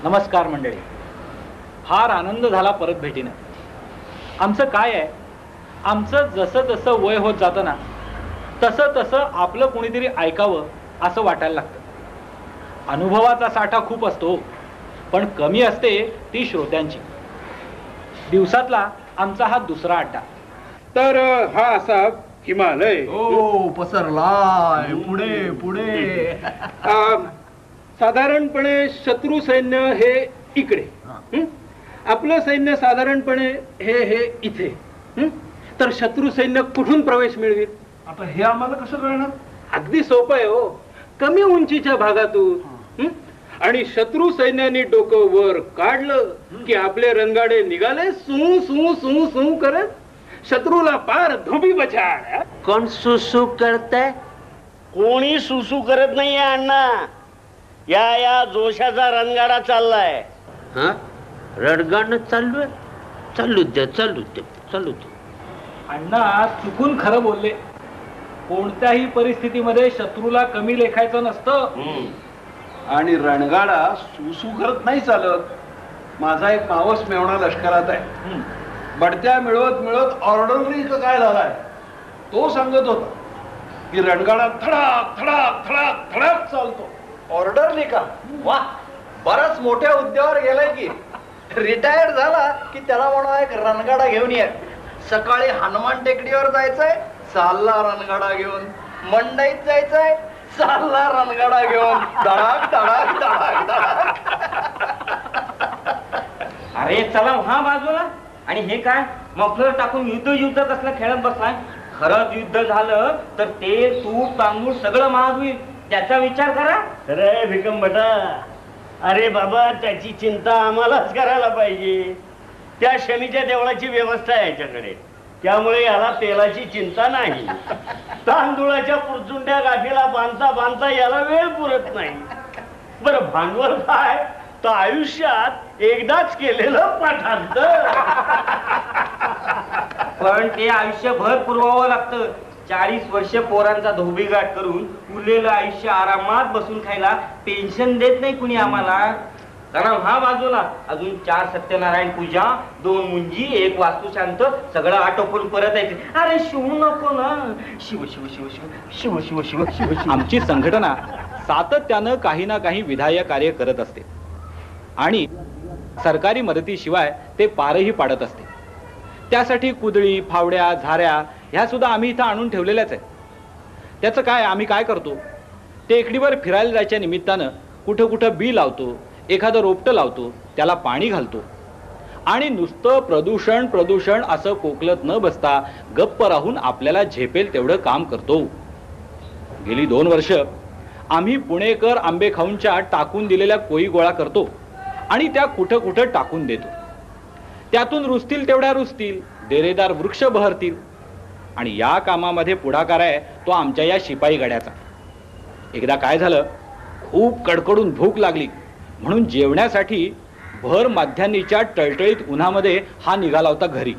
नमस्कार मंडळी. फार आनंद झाला परत भेटीनं. आमचं काय आहे, आमचं जसं जसं वय होत जातं ना तसं तसं आपलं कोणीतरी ऐकावं असं वाटायला लागतं. अनुभवाचा साठा खूप असतो, पण कमी असते ती श्रोत्यांची. दिवसातला आमचा हा दुसरा अड्डा. तर हा असा हिमालय पसरलाय पुढे पुढे. साधारणपणे शत्रू सैन्य हे इकडे, आपलं सैन्य साधारणपणे हे इथे. तर शत्रू सैन्य कुठून प्रवेश मिळवेल? आता हे आम्हाला कसं कळणार? अगदी सोपं आहे हो, कमी उंचीच्या भागातून. आणि शत्रू सैन्याने डोकं वर काढलं की आपले रणगाडे निघाले सू सू सू सू करत. शत्रूला पार धोबी बछाड. कोण सुसू करतंय? कोणी सुसू करत नाहीये अण्णा. या जोशाचा रणगाडा चाललाय. हा, रणगाडा चालू आहे. चालू दे चालू दे चालू दे. अण्णा चुकून खरं बोलले. कोणत्याही परिस्थितीमध्ये शत्रूला कमी लेखायचं नसतं. आणि रणगाडा सुसू करत नाही चालत. माझा एक मावस मेवणा लष्करात आहे. बढत्या मिळवत मिळवत ऑर्डरली काय झालाय तो सांगत होता की रणगाडा धडाक धडाक धडाक धडाक चालतो. ऑर्डरली का? वा, बराच मोठ्या हुद्द्यावर गेलाय की. रिटायर्ड झाला की त्याला म्हणा एक रणगाडा घेऊन ये. सकाळी हनुमान टेकडीवर जायचंय, चालला रणगाडा घेऊन. मंडईत जायचंय, चालला रणगाडा घेऊन. धडाक धडाक धडाक धडाक. अरे चला हा बाजूला. आणि हे काय मफलर टाकून युद्ध युद्ध कसलं खेळत बसलाय? खरंच युद्ध झालं तर ते तूप तांदूळ सगळं महाग होईल, त्याचा विचार करा. अरे भिकम भटा, अरे बाबा त्याची चिंता आम्हालाच करायला पाहिजे. त्या शनीच्या देवळाची व्यवस्था आहे याच्याकडे, त्यामुळे याला तेलाची चिंता नाही. तांदूळाच्या पुरचुंड्या गाठीला बांधता बांधता याला वेळ पुरत नाही. बरं भांडवल काय तर आयुष्यात एकदाच केलेलं पाठांतर. पण ते आयुष्यभर पुरवावं लागतं. 40 वर्ष पोरांचा धोबीघाट करून उरलेलं आयुष्य आरामात बसून खायला पेन्शन देत नाही कुणी आम्हाला. कारण हा बाजूला अजून 4 सत्यनारायण पूजा, 2 मुंजी, 1 वास्तुशांत, सगळं आटोपून परत यायचे. अरे शिव नको ना. शिव शिव शिव शिव शिव शिव शिव शिव शिव. आमची संघटना सातत्यानं काही ना काही विधायक कार्य करत असते आणि सरकारी मदतीशिवाय ते पारही पाडत असते. त्यासाठी कुदळी, फावड्या, झाऱ्या ह्या सुद्धा आम्ही इथं आणून ठेवलेल्याच आहेत. त्याचं काय, आम्ही काय करतो, टेकडीवर फिरायला जायच्या निमित्तानं कुठं कुठं बी लावतो, एखादं रोपटं लावतो, त्याला पाणी घालतो आणि नुसतं प्रदूषण प्रदूषण असं कोकलत न बसता गप्प राहून आपल्याला झेपेल तेवढं काम करतो. गेली 2 वर्ष आम्ही पुणेकर आंबेखाऊंच्या टाकून दिलेल्या कोई गोळा करतो आणि त्या कुठं कुठं टाकून देतो. त्यातून रुजतील तेवढ्या रुजतील, डेरेदार वृक्ष बहरतील. आणि या कामामध्ये पुढाकार आहे तो आमच्या या शिपाई गड्याचा. एकदा काय झालं, खूप कडकडून भूक लागली म्हणून जेवण्यासाठी भर माध्यान्नीच्या टळटळीत उन्हामध्ये हा निघाला होता घरी.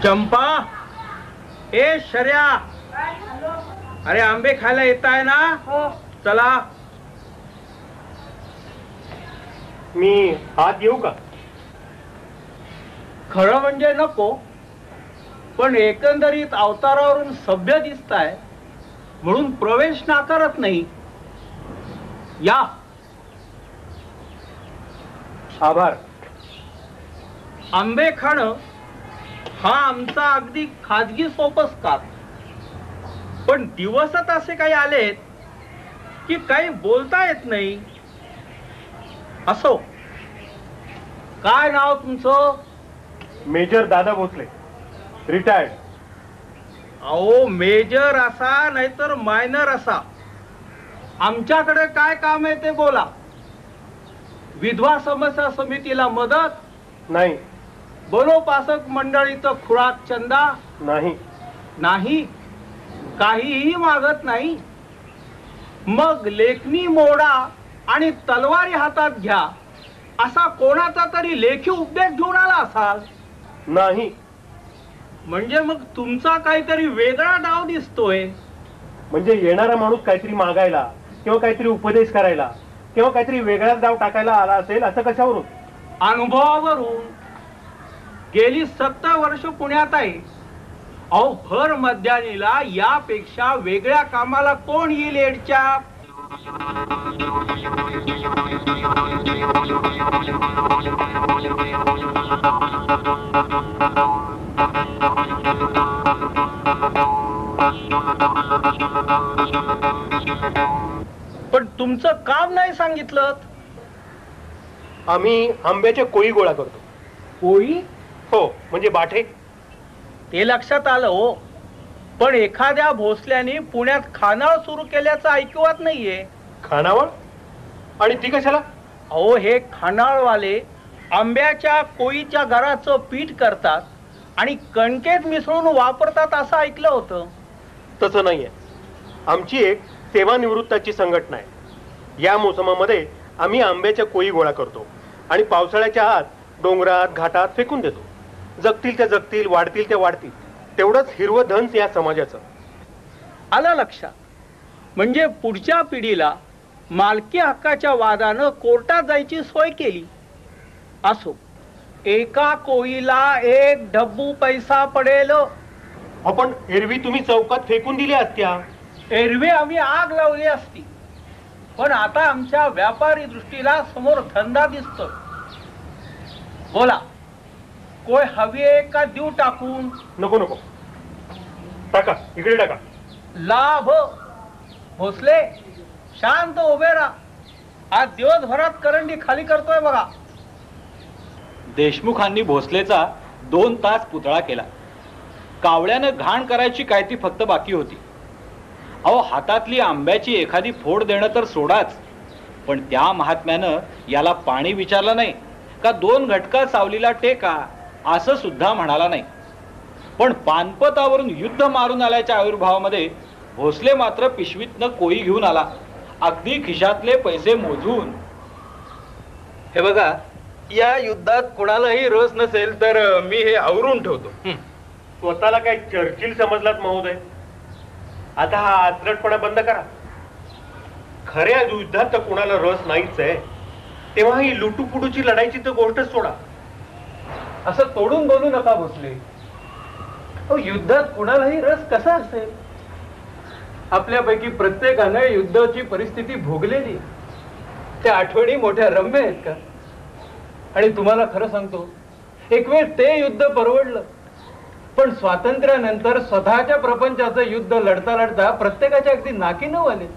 चंपा, ए शर्या, अरे आंबे खायला येत आहे ना? चला. मी आत येऊ का? खरं म्हणजे नको, पण एकंदरीत अवतारावरून सभ्य दिसताय म्हणून प्रवेश नाकारत नाही. या. आभार. आंबे खाणं हा आमचा अगदी खाजगी सोपस्कार. पण दिवसात असे काही आलेत की काही बोलता येत नाही. असो, काय नाव तुमचं? मेजर दादा भोसले, रिटायर्ड. अहो, मेजर असा नाहीतर मायनर असा, आमच्याकडे काय काम आहे ते बोला. विधवा समस्या समितीला मदत नाही. बनोपासक मंडळीचं खुळात चंदा नाही. नाही, काहीही मागत नाही. मग लेखणी मोडा आणि तलवारी हातात घ्या असा कोणाचा तरी लेखी उपदेश घेऊन आला असाल. नाही. म्हणजे मग तुमचा काहीतरी वेगळा डाव दिसतोय. म्हणजे येणारा माणूस काहीतरी मागायला किंवा काहीतरी उपदेश करायला किंवा काहीतरी वेगळाच डाव टाकायला आला असेल असं कशावरून? अनुभवावरून. गेली 70 वर्ष पुण्यात आहे. अहो भर मध्यानीला यापेक्षा वेगळ्या कामाला कोण येईल एडच्या? पण तुमचं काम नाही सांगितलं. आम्ही आंब्याच्या कोळी गोळा करतो. कोळी? हो, म्हणजे बाठे. ते लक्षात आलं हो, पण एखाद्या भोसल्याने पुण्यात खानावळ सुरू केल्याचं ऐकवत नाहीये. खानावळ? आणि ती कशाला? अहो हे खानावळवाले आंब्याच्या कोळीच्या घराचं पीठ करतात आणि कणकेत मिसळून वापरतात असं ऐकलं होतं. तसं नाहीये. आमची एक सेवानिवृत्ताची संघटना आहे. या मोसमामध्ये आम्ही आंब्याच्या कोळी गोळा करतो आणि पावसाळ्याच्या आत डोंगरात घाटात फेकून देतो. जगतील त्या जगतील, वाढतील त्या वाढतील. तेवढंच हिरवं धन या समाजाचं. आलं लक्षात. म्हणजे पुढच्या पिढीला मालकी हक्काच्या वादानं कोर्टात जायची सोय केली. असो, एका कोळीला 1 डब्बू पैसा पडेल. आपण एरवी तुम्ही चौकात फेकून दिल्या असत्या. एरवी आम्ही आग लावली असती, पण आता आमच्या व्यापारी दृष्टीला समोर धंदा दिसतो. बोला, कोय हवी आहे का देऊ टाकून? नको नको, टाका, इकडे टाका. लाभ. भोसले शांत उभे राहा. आज दिवसभरात करंडी खाली करतोय बघा. देशमुखांनी भोसलेचा 2 तास पुतळा केला. कावळ्यानं घाण करायची काय ती फक्त बाकी होती. अहो हातातली आंब्याची एखादी फोड देणं तर सोडाच, पण त्या महात्म्यानं याला पाणी विचारलं नाही का 2 घटका सावलीला टेका असं सुद्धा म्हणाला नाही. पण पानपतावरून युद्ध मारून आल्याच्या आविर्भावामध्ये भोसले मात्र पिशवीतनं कोळी घेऊन आला, अगदी खिशातले पैसे मोजून. हे बघा, या युद्धात कोणालाही रस नसेल तर मी हे आवरून ठेवतो. स्वतःला काय चर्चिल समजलात महोदय? आता हा आचरटपणा बंद करा. खऱ्या युद्धात तर कोणाला रस नाहीच आहे, तेव्हा ही लुटूपुटूची लढाईची तर गोष्टच सोडा. असं तोडून बोलू नका भोसले. युद्धात कुणालाही रस कसा असेल? आपल्यापैकी प्रत्येकाने युद्धाची परिस्थिती भोगलेली. त्या आठवणी मोठ्या रम्य आहेत का? आणि तुम्हाला खरं सांगतो, एक वेळ ते युद्ध परवडलं, पण स्वातंत्र्यानंतर स्वतःच्या प्रपंचाचं युद्ध लढता लढता प्रत्येकाच्या अगदी नाकी नऊ आले.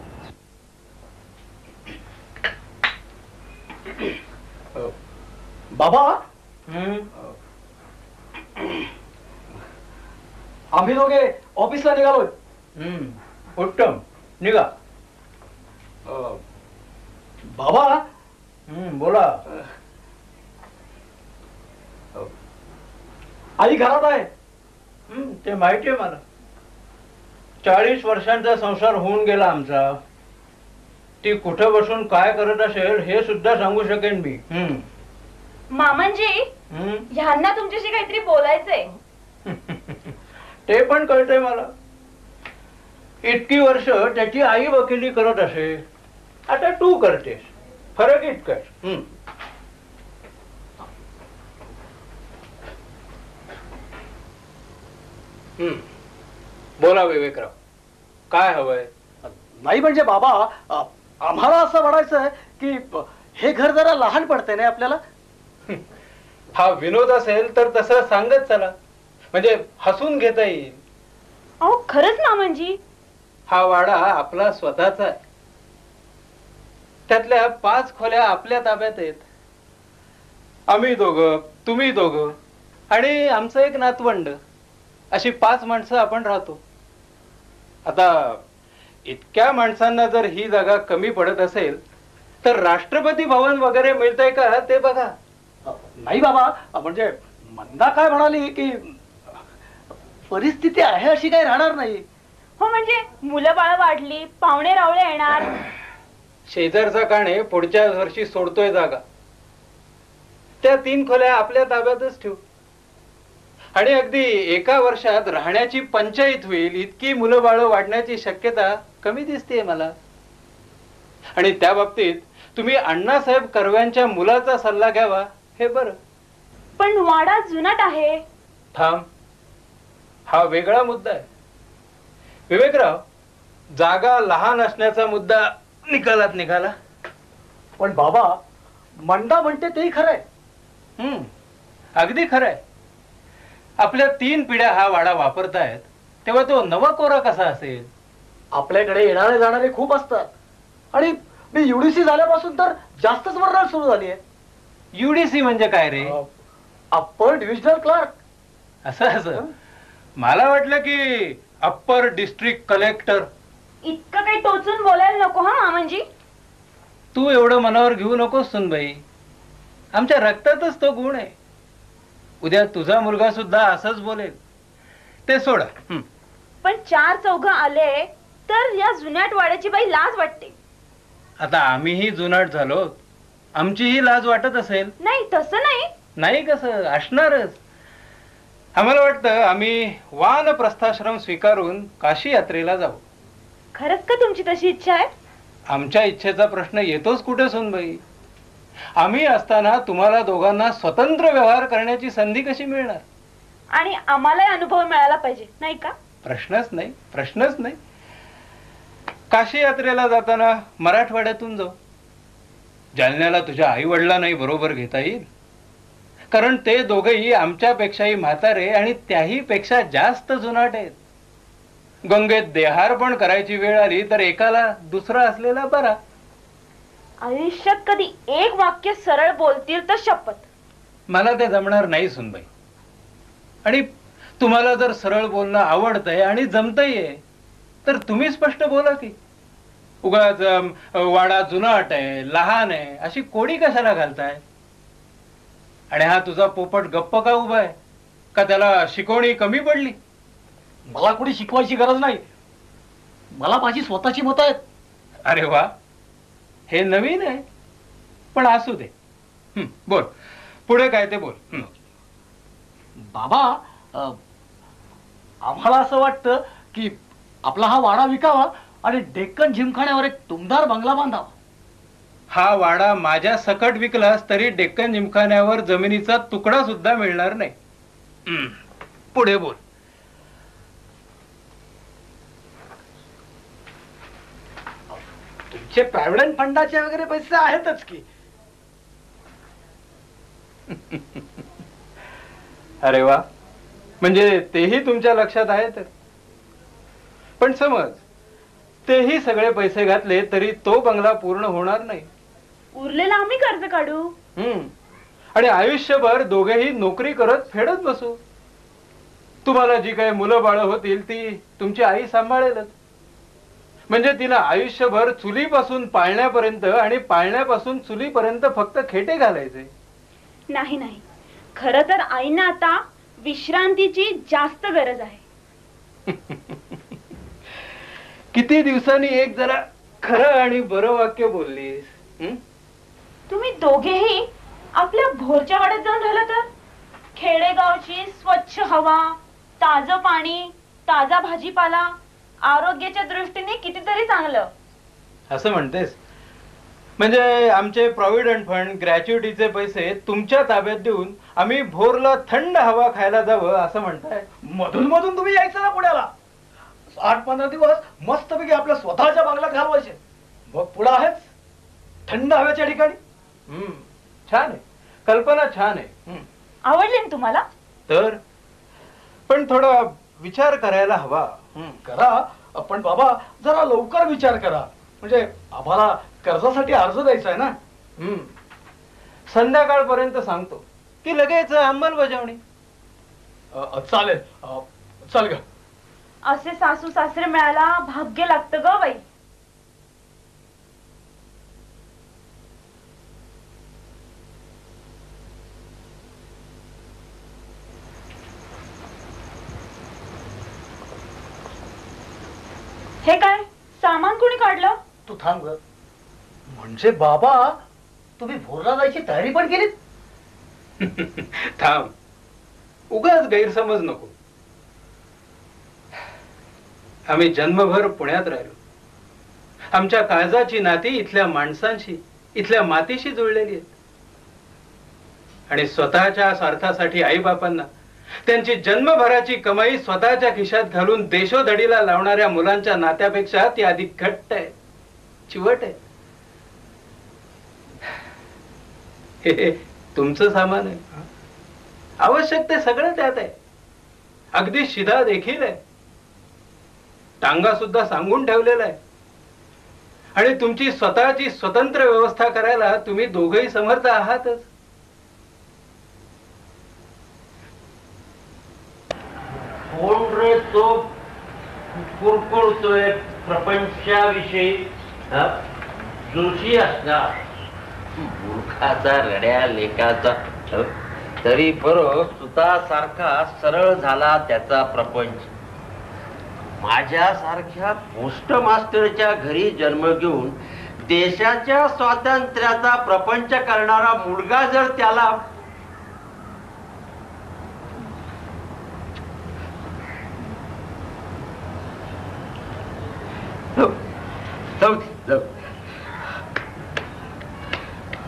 बाबा, आम्ही दोघे ऑफिसला निघालोय. उत्तम, निघा. बाबा, बोला. आई घरात आहे. ते माहिती आहे मला. 40 वर्षांचा संसार होऊन गेला आमचा. ती कुठं बसून काय करत असेल हे सुद्धा सांगू शकेन मी. मामांजी, ह्यांना तुमच्याशी काहीतरी बोलायचंय. ते पण कळतंय मला. इतकी वर्ष त्याची आई वकिली करत असे, आता तू करतेस. फरक इतकाच. बोला विवेकराव, काय हवंय? नाही म्हणजे बाबा, आम्हाला असं म्हणायचं की हे घर जरा लहान पडतंय ना आपल्याला. हा विनोद असेल तर तसं सांगत चला, म्हणजे हसून घेता येईल. अहो खरंच मामांजी, हा वाडा आपला स्वतःचा आहे. त्यातल्या 5 खोल्या आपल्या ताब्यात आहेत. आम्ही दोघं, तुम्ही दोघं आणि आमचं एक नातवंड, अशी 5 माणसं आपण राहतो. आता इतक्या माणसांना जर ही जागा कमी पडत असेल तर राष्ट्रपती भवन वगैरे मिळतंय का ते बघा. नाही बाबा, म्हणजे मंदा काय म्हणाली की परिस्थिती आहे अशी काही राहणार नाही. हो म्हणजे मुलं बाळ वाढली, पाहुणे रावळे येणार. शेजारचा काणे पुढच्या वर्षी सोडतोय जागा. त्या 3 खोल्या आपल्या ताब्यातच ठेवू. आणि अगदी एका वर्षात राहण्याची पंचायत होईल इतकी मुलं बाळ वाढण्याची शक्यता कमी दिसतेय मला. आणि त्या बाबतीत तुम्ही अण्णासाहेब कर्व्यांच्या मुलाचा सल्ला घ्यावा हे बरं. पण वाडा जुनाट आहे. थांब, हा वेगळा मुद्दा आहे. विवेकराव, जागा लहान असण्याचा मुद्दा निकालात निघाला. पण बाबा, मंडा म्हणते तेही खरंय. अगदी खरंय. आपल्या 3 पिढ्या हा वाडा वापरतायत, तेव्हा तो नवा कोरा कसा असेल? आपल्याकडे येणारे जाणारे खूप असतात. आणि मी युडीसी झाल्यापासून तर जास्तच वर्दळ सुरू झाली आहे. युडीसी म्हणजे काय रे? Upper divisional clerk. असं मला वाटलं की अप्पर डिस्ट्रिक्ट कलेक्टर. इतकं काही टोचून बोलायला नको हा मामांजी. तू एवढं मनावर घेऊ नकोस सुनबाई. आमच्या रक्तातच तो गुण आहे. उद्या तुझा मुलगा सुद्धा असंच बोलेल. ते सोडा. पण 4 चौघ आले तर या जुन्याट वाड्याची बाई लाज वाटते. आता आम्हीही जुनाट झालो, आमचीही लाज वाटत असेल. नाही तसं नाही. नाही कसं असणारच. आम्हाला वाटतं आम्ही वानप्रस्थाश्रम स्वीकारून काशी यात्रेला जाऊ. खरंच का तुमची तशी इच्छा आहे? आमच्या इच्छेचा प्रश्न येतोच कुठे सुनबाई? आम्ही असताना तुम्हाला दोघांना स्वतंत्र व्यवहार करण्याची संधी कशी मिळणार? आणि आम्हालाही अनुभव मिळाला पाहिजे नाही का? प्रश्नच नाही, प्रश्नच नाही. काशी यात्रेला जाताना मराठवाड्यातून जाऊ. जालन्याला तुझ्या आई वडिलांनाही बरोबर घेता येईल, कारण ते दोघेही आमच्यापेक्षाही म्हातारे आणि त्याही पेक्षा जास्त जुनाट आहेत. गंगेत देहार्पण करायची वेळ आली तर एकाला दुसरा असलेला बरा. आयुष्यात कधी एक वाक्य सरळ बोलतील तर शपथ. मला ते जमणार नाही सुनबाई. आणि तुम्हाला जर सरळ बोलणं आवडतंय आणि जमतंय तर तुम्ही स्पष्ट बोला की. उगाच वाडा जुनाट आहे, लहान आहे अशी कोडी कशाला घालताय? आणि हा तुझा पोपट गप्प का उभा आहे? का त्याला शिकवणी कमी पडली? मला कोणी शिकवायची गरज नाही. मला माझी स्वतःची मतं आहेत. अरे वा, हे नवीन आहे. पण असू दे. बोल, पुढे काय ते बोल. बाबा, आम्हाला असं वाटतं की आपला हा वाडा विकावा आणि डेक्कन जिमखान्यावर एक टुमदार बंगला बांधावा. हा वाडा माझ्या सकट विकलास तरी डेक्कन जिमखान्यावर जमिनीचा तुकडा सुद्धा मिळणार नाही. पुढे बोल. तुमचे प्रॉव्हिडंट फंडाचे वगैरे पैसे आहेतच की. अरे वा, म्हणजे तेही तुमच्या लक्षात आहेत. पण समज तेही सगळे पैसे घातले तरी तो बंगला पूर्ण होणार नाही. उरलेला आम्ही कर्ज काढू. आणि आयुष्यभर दोघेही नोकरी करत फेडत बसू. तुम्हाला जी काही मुलं बाळ होतील ती तुमची आई सांभाळेलच. म्हणजे तिला आयुष्यभर चुलीपासून पाळण्यापर्यंत आणि पाळण्यापासून चुलीपर्यंत फक्त खेटे घालायचे. नाही नाही, खरं तर आईना आता विश्रांतीची जास्त गरज आहे. किती दिवसांनी एक जरा खरं आणि बरं वाक्य बोललीस. तुम्ही दोघेही आपल्या भोरच्या वाड्यात जाऊन राहिला तर खेडेगावची स्वच्छ हवा, ताजं पाणी, ताजा भाजीपाला आरोग्याच्या दृष्टीने कितीतरी चांगलं. असं म्हणतेस? म्हणजे आमचे प्रॉव्हिडंट फंड ग्रॅच्युइटीचे पैसे तुमच्या ताब्यात देऊन आम्ही भोरला थंड हवा खायला जावं असं म्हणताय? मधून मधून तुम्ही यायचं ना पुण्याला. 8-15 दिवस मस्तपैकी आपल्या स्वतःच्या बंगल्यात घालवायचे. मग पुढे आहेच थंड हवेच्या ठिकाणी. छान आहे, कल्पना छान आहे. आवडली ना तुम्हाला? तर पण थोडा विचार करायला हवा. करा, पण बाबा जरा लवकर विचार करा. म्हणजे आम्हाला कर्जासाठी अर्ज द्यायचा आहे ना. संध्याकाळपर्यंत सांगतो की लगेच अंमलबजावणी. चालेल, चल ग. असे सासू सासरे मिळायला भाग्य लागतं ग बाई. हे काय सामान कोणी काढलं? तू थांब ग. म्हणजे बाबा तुम्ही भोरला जायची तयारी पण केलीत? थांब, उगाच गैरसमज नको. आम्ही जन्मभर पुण्यात राहिलो. आमच्या काळजाची नाती इथल्या माणसांशी, इथल्या मातीशी जुळलेली आहेत. आणि स्वतःच्या स्वार्थासाठी आईबापांना त्यांची जन्मभराची कमाई स्वतःच्या खिशात घालून देशोधडीला लावणाऱ्या मुलांच्या नात्यापेक्षा ती अधिक घट्ट आहे, चिवट आहे. हे तुमचं सामान आहे. आवश्यक ते सगळं त्यात आहे. अगदी शिधा देखील आहे. टांगा सुद्धा सांगून ठेवलेला आहे. आणि तुमची स्वतःची स्वतंत्र व्यवस्था करायला तुम्ही दोघंही समर्थ आहातच. कोण रे तो कुरकुरतोय प्रपंचाविषयी? जोशी असणार. मूर्खाचा रड्या लेखाचा. तरी बरं सुतासारखा सरळ झाला त्याचा प्रपंच. माझ्यासारख्या पोस्ट मास्टरच्या घरी जन्म घेऊन देशाच्या स्वातंत्र्याचा प्रपंच करणारा मुलगा जर त्याला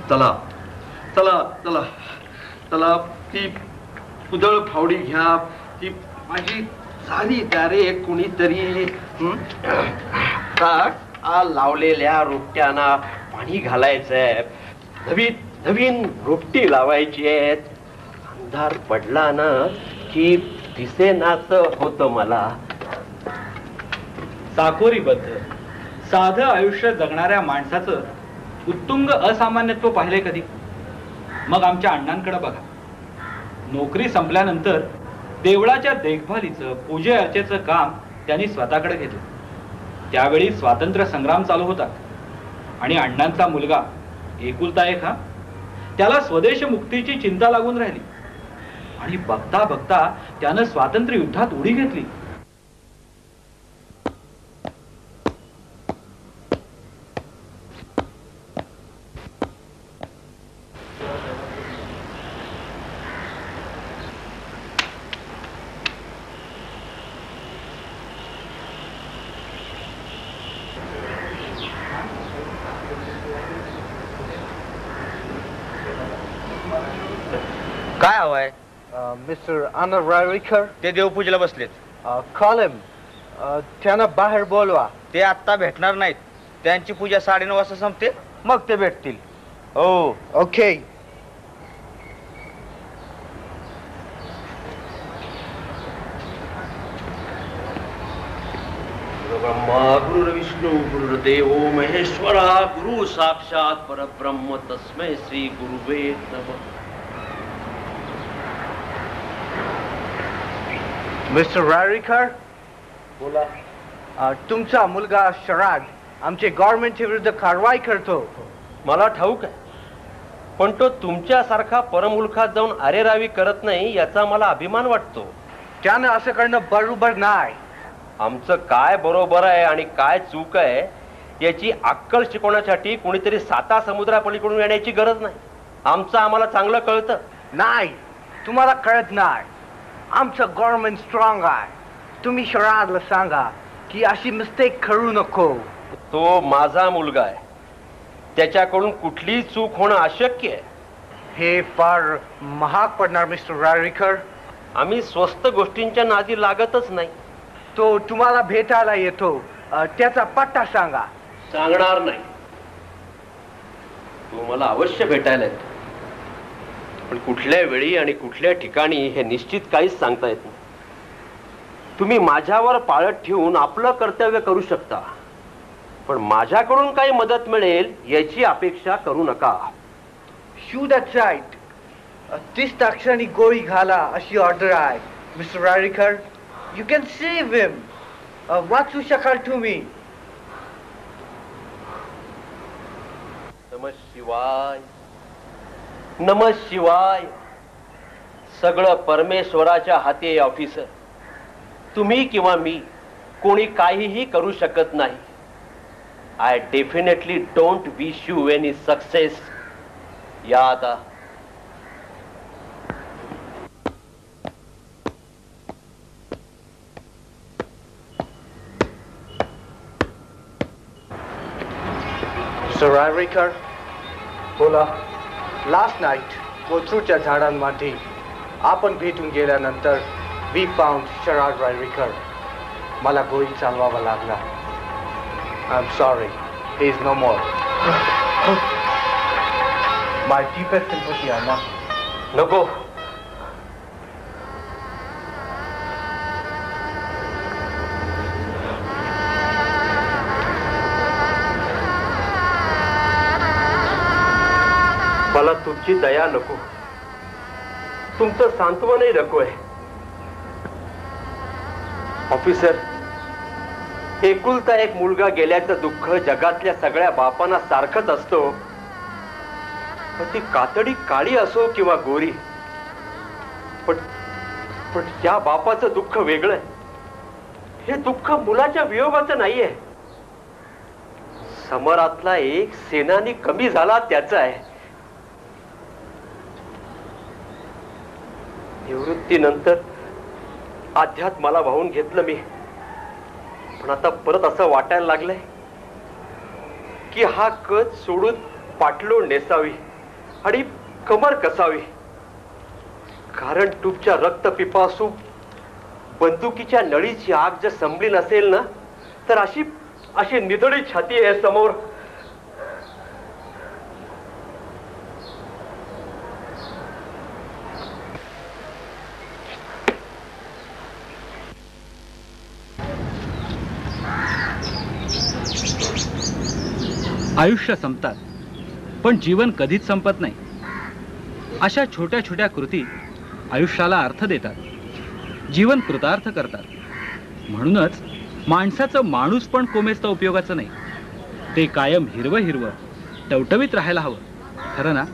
चला चला चला चला, ती कुदळ फावडी घ्या. ती माझी झाली त्या रे कुणीतरी. लावलेल्या रोपट्यांना पाणी घालायचंय. नवीन नवीन रोपटी लावायची आहेत. अंधार पडला ना की दिसेनाच होत मला. चाकोरीबद्ध साधं आयुष्य जगणाऱ्या माणसाचं उत्तुंग असामान्यत्व पाहिले कधी? मग आमच्या अण्णांकडे बघा. नोकरी संपल्यानंतर देवळाच्या देखभालीचं, पूजे अर्चेचं काम त्यांनी स्वतःकडे घेतलं. त्यावेळी स्वातंत्र्य संग्राम चालू होता आणि अण्णांचा मुलगा एकुलता एक हा, त्याला स्वदेश मुक्तीची चिंता लागून राहिली आणि बघता बघता त्यानं स्वातंत्र्य युद्धात उडी घेतली. काय हवंय? मिस्टर आनंद रायकर ते देवपूजेला बसलेत. कॉल हिम. त्यांना बाहेर बोलवा. ते आत्ता भेटणार नाहीत. त्यांची पूजा 9:30 वाजता संपते, मग ते भेटतील. हो. ओके. ब्रह्मा गुरुर्विष्णू गुरुर्देव महेश्वरा गुरु साक्षात परब्रह्म तस्मै श्री गुरुवे नमः. मिस्टर रायकर बोला. तुमचा मुलगा शराद आमचे गव्हर्नमेंटच्या विरुद्ध कारवाई करतो. मला ठाऊक आहे, पण तो तुमच्यासारखा परमुलखात जाऊन अरेरावी करत नाही याचा मला अभिमान वाटतो. त्यानं असं करणं बरोबर नाही. आमचं काय बरोबर आहे आणि काय चूक आहे याची अक्कल शिकवण्यासाठी कोणीतरी 7 समुद्रापलीकडून येण्याची गरज नाही. आमचं आम्हाला चांगलं कळतं. नाही, तुम्हाला कळत नाही. आमचं गव्हर्नमेंट स्ट्रॉंग आहे. तुम्ही शरादला सांगा की अशी मिस्टेक करू नको. तो माझा मुलगा आहे. त्याच्याकडून कुठलीही चूक होणं अशक्य आहे. हे फार महाग पडणार मिस्टर रायकर. आम्ही स्वस्त गोष्टींच्या नादी लागतच नाही. तो तुम्हाला भेटायला येतो. त्याचा पत्ता सांगा. सांगणार नाही. तो मला अवश्य भेटायला येतो, पण कुठल्या वेळी आणि कुठल्या ठिकाणी हे निश्चित काहीच सांगता येत नाही. तुम्ही माझ्यावर पाळत ठेवून आपलं कर्तव्य करू शकता, पण माझ्याकडून काही मदत मिळेल याची अपेक्षा करू नका. Shoot at site. 30 तासांनी गोळी घाला अशी ऑर्डर आहे. Mister Raikar, you can save him. वाचू शकाल तुम्ही. नमः शिवाय, नमः शिवाय. सगळं परमेश्वराच्या हाती आहे ऑफिसर. तुम्ही किंवा मी कोणी काहीही करू शकत नाही. I definitely don't wish you any success. या आता. मिस्टर रायरेकर, बोला. लास्ट नाईट कोथरूडच्या झाडांमध्ये आपण भेटून गेल्यानंतर वी फाउंड शराड रायरेकर. मला गोळी चालवावा लागला. I am sorry, he is no more. My deepest sympathy Anna. नको. मला तुमची दया नको, तुमचं सांत्वनही नकोय. ऑफिसर, एकुलता एक मुलगा गेल्याचं दुःख जगातल्या सगळ्या बापांना सारखंच असतो. पण ती कातडी काळी असो किंवा गोरी, पण या बापाचं दुःख वेगळंय. हे दुःख मुलाच्या वियोगाचं नाहीये, समरातला एक सेनानी कमी झाला त्याचं आहे. निवृत्तीनंतर अध्यात्माला वाहून घेतलं मी, पण आता परत असं वाटायला लागलंय की हा कच सोडून पाटलोड नेसावी आणि कमर कसावी. कारण तुमच्या रक्त पिपासू बंदुकीच्या नळीची आग जर संपली नसेल ना, तर अशी निधडी छाती आहे समोर. आयुष्य संपतात, पण जीवन कधीच संपत नाही. अशा छोट्या छोट्या कृती आयुष्याला अर्थ देतात, जीवन कृतार्थ करतात. म्हणूनच माणसाचं माणूस पण कोमेजता उपयोगाचं नाही. ते कायम हिरवं हिरवं टवटवीत राहायला हवं. खरं ना?